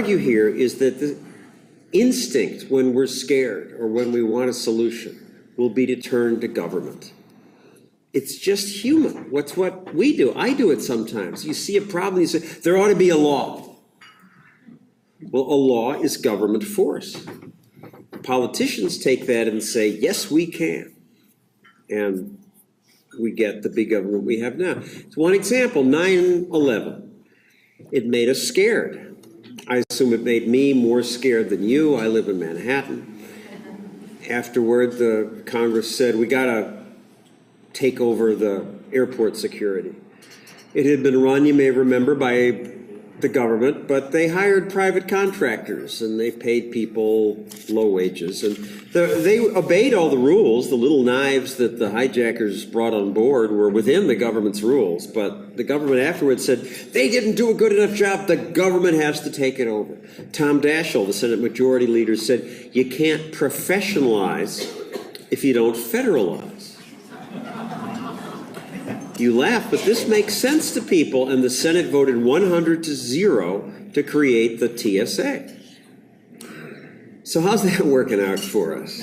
argue here is that the instinct when we're scared or when we want a solution will be to turn to government. It's just human. What's what we do. I do it sometimes. You see a problem, you say, there ought to be a law. Well, a law is government force. Politicians take that and say, yes, we can. And we get the big government we have now. So one example, 9/11. It made us scared. I assume it made me more scared than you. I live in Manhattan. Afterward, the Congress said, we got to take over the airport security. It had been run, you may remember, by the government, but they hired private contractors and they paid people low wages. And they obeyed all the rules. The little knives that the hijackers brought on board were within the government's rules, but the government afterwards said, they didn't do a good enough job, the government has to take it over. Tom Daschle, the Senate Majority Leader, said, you can't professionalize if you don't federalize. You laugh, but this makes sense to people, and the Senate voted 100-0 to create the TSA. So how's that working out for us?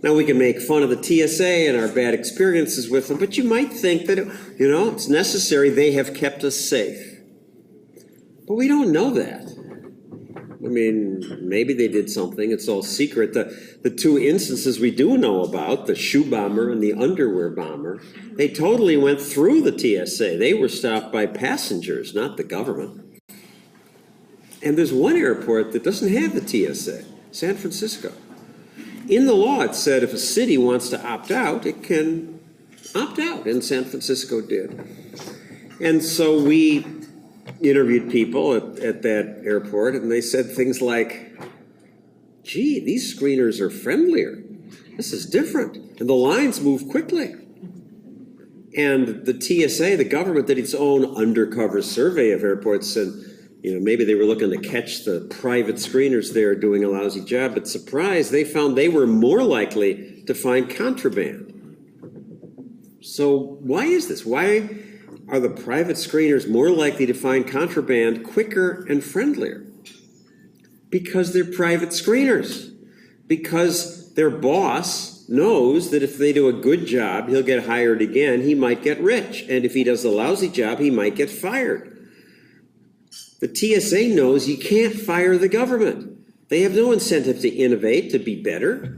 Now we can make fun of the TSA and our bad experiences with them, but you might think that, it's necessary. They have kept us safe. But we don't know that. I mean, maybe they did something. It's all secret. The two instances we do know about, the shoe bomber and the underwear bomber, they totally went through the TSA. They were stopped by passengers, not the government. And there's one airport that doesn't have the TSA, San Francisco. In the law, it said if a city wants to opt out, it can opt out, and San Francisco did. And so we interviewed people at that airport, and they said things like, gee, these screeners are friendlier. This is different. And the lines move quickly. And the TSA, the government, did its own undercover survey of airports, and maybe they were looking to catch the private screeners there doing a lousy job, but surprise, they found they were more likely to find contraband. So why is this? Why are the private screeners more likely to find contraband quicker and friendlier? Because they're private screeners. Because their boss knows that if they do a good job, he'll get hired again, he might get rich. And if he does a lousy job, he might get fired. The TSA knows you can't fire the government. They have no incentive to innovate, to be better.